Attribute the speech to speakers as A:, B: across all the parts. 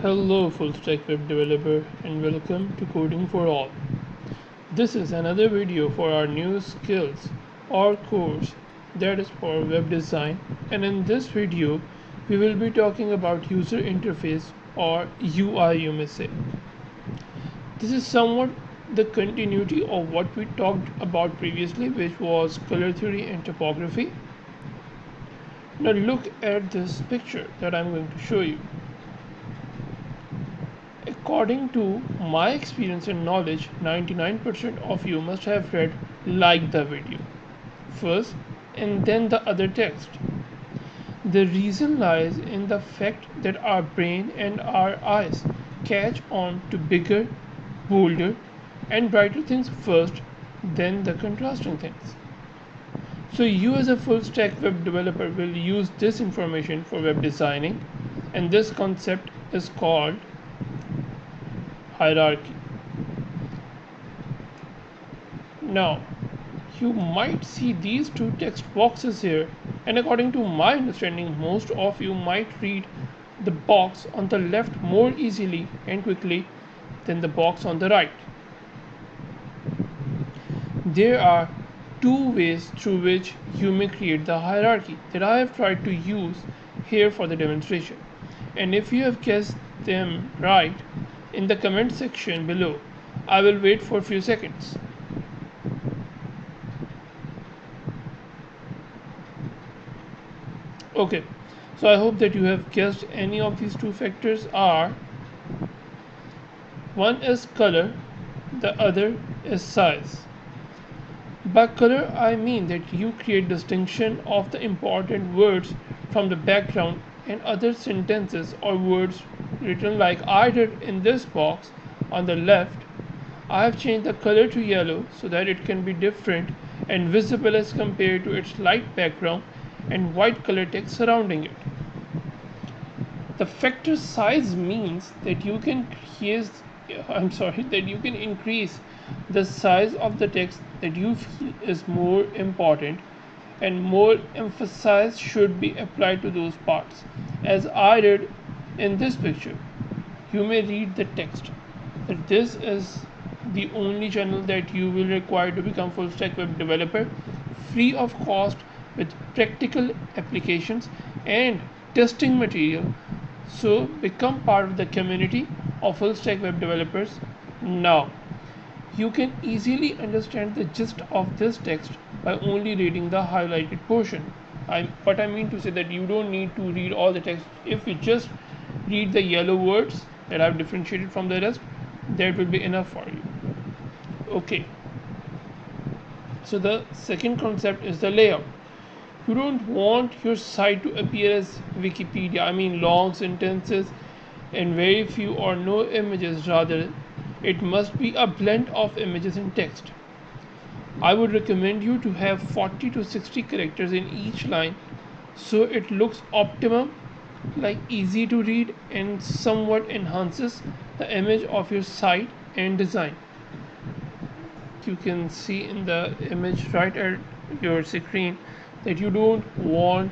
A: Hello full stack web developer and welcome to Coding for All. This is another video for our new skills or course that is for web design, and in this video we will be talking about user interface or UI you may say. This is somewhat the continuity of what we talked about previously, which was color theory and topography. Now look at this picture that I'm going to show you. According to my experience and knowledge, 99% of you must have read like the video first and then the other text. The reason lies in the fact that our brain and our eyes catch on to bigger, bolder, and brighter things first, then the contrasting things. So you as a full stack web developer will use this information for web designing, and this concept is called hierarchy. Now, you might see these two text boxes here, and according to my understanding, most of you might read the box on the left more easily and quickly than the box on the right. There are two ways through which you may create the hierarchy that I have tried to use here for the demonstration, and if you have guessed them right, in the comment section below, I will wait for a few seconds. Okay, so I hope that you have guessed any of these two factors are: one is color, the other is size. By color, I mean that you create distinction of the important words from the background and other sentences or words written like I did in this box on the left. I have changed the color to yellow so that it can be different and visible as compared to its light background and white color text surrounding it. The factor size means that you can increase the size of the text that you feel is more important, and more emphasis should be applied to those parts, as I did in this picture. You may read the text that this is the only channel that you will require to become full stack web developer, free of cost, with practical applications and testing material. So become part of the community of full stack web developers now. You can easily understand the gist of this text by only reading the highlighted portion. What I mean to say that you don't need to read all the text. If you just read the yellow words that I've differentiated from the rest, that will be enough for you. Okay. So the second concept is the layout. You don't want your site to appear as Wikipedia, I mean long sentences and very few or no images. Rather, it must be a blend of images and text. I would recommend you to have 40 to 60 characters in each line so it looks optimum, like easy to read, and somewhat enhances the image of your site and design. You can see in the image right at your screen that you don't want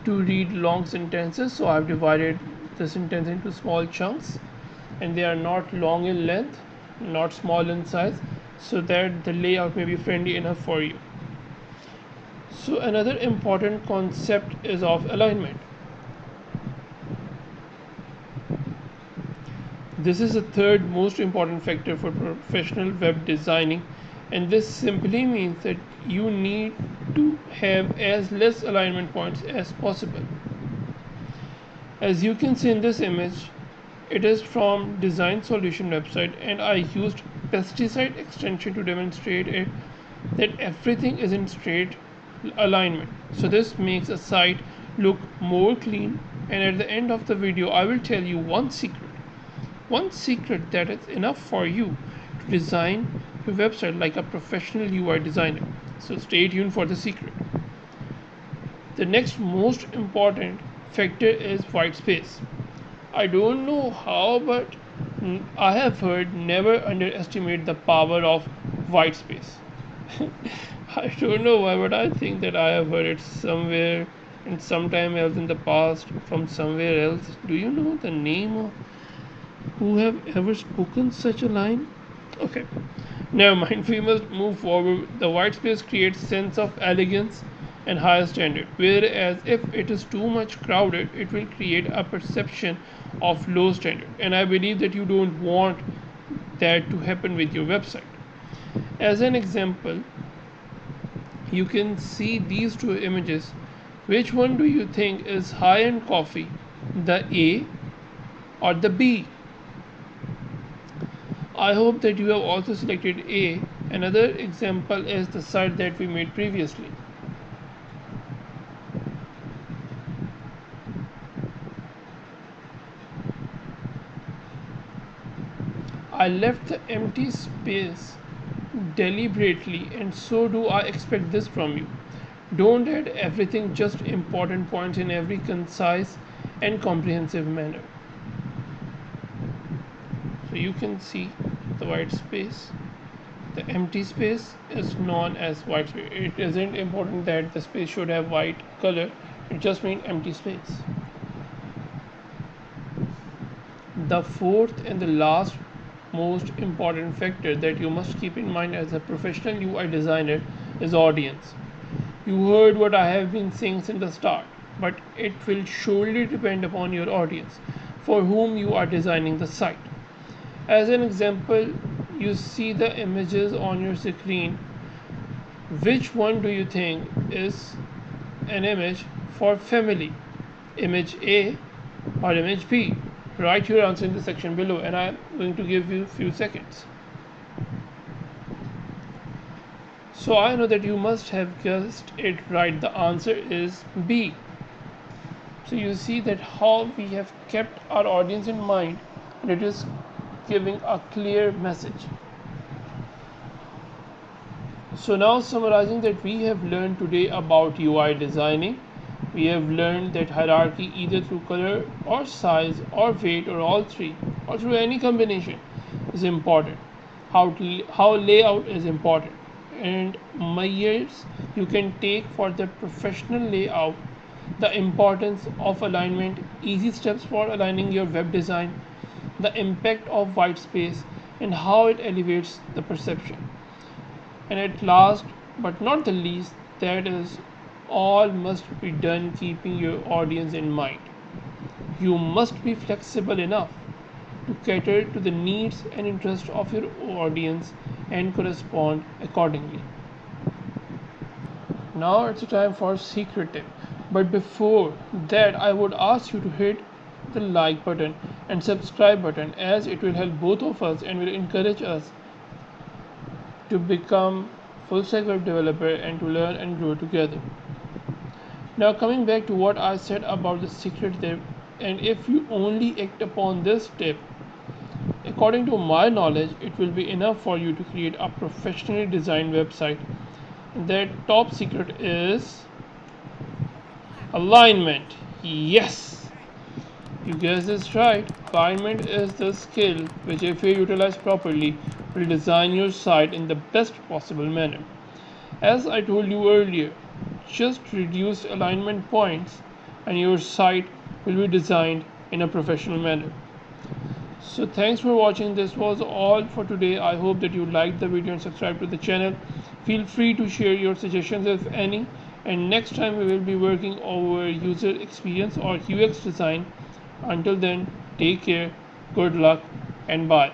A: to read long sentences, so I've divided the sentence into small chunks, and they are not long in length, not small in size, so that the layout may be friendly enough for you. So another important concept is of alignment. This is the third most important factor for professional web designing, and this simply means that you need to have as less alignment points as possible. As you can see in this image, it is from Design Solution website, and I used pesticide extension to demonstrate it that everything is in straight alignment. So this makes a site look more clean, and at the end of the video I will tell you one secret that is enough for you to design your website like a professional UI designer. So stay tuned for the secret. The next most important factor is white space. I don't know how, but I have heard never underestimate the power of white space. I don't know why, but I think that I have heard it somewhere and sometime else in the past from somewhere else. Do you know the name of Who have ever spoken such a line? Okay, never mind. We must move forward. The white space creates sense of elegance and higher standard, whereas if it is too much crowded, it will create a perception of low standard. And I believe that you don't want that to happen with your website. As an example, you can see these two images. Which one do you think is high-end coffee, the A or the B? I hope that you have also selected A. Another example is the site that we made previously. I left the empty space deliberately, and so do I expect this from you. Don't add everything, just important points in every concise and comprehensive manner. So you can see the white space. The empty space is known as white space. It isn't important that the space should have white color, it just means empty space. The fourth and the last most important factor that you must keep in mind as a professional UI designer is audience. You heard what I have been saying since the start, but it will surely depend upon your audience for whom you are designing the site. As an example, you see the images on your screen. Which one do you think is an image for family? Image A or image B? Write your answer in the section below, and I'm going to give you a few seconds. So I know that you must have guessed it right. The answer is B. So you see that how we have kept our audience in mind, and it is giving a clear message. So now summarizing that we have learned today about UI designing. We have learned that hierarchy either through color or size or weight or all three or through any combination is important. How layout is important, and measures you can take for the professional layout, the importance of alignment, easy steps for aligning your web design, the impact of white space, and how it elevates the perception. And at last but not the least, that is, all must be done keeping your audience in mind. You must be flexible enough to cater to the needs and interests of your audience and correspond accordingly. Now it's time for a secret tip. But before that, I would ask you to hit the like button and subscribe button, as it will help both of us and will encourage us to become full stack web developer and to learn and grow together. Now coming back to what I said about the secret tip, and if you only act upon this tip, according to my knowledge, it will be enough for you to create a professionally designed website. That top secret is alignment. Yes, you guessed this right. Alignment is the skill which, if you utilize properly, will design your site in the best possible manner. As I told you earlier, just reduce alignment points and your site will be designed in a professional manner. So thanks for watching. This was all for today. I hope that you liked the video and subscribe to the channel. Feel free to share your suggestions if any, and next time we will be working over user experience or UX design. Until then, take care, good luck, and bye.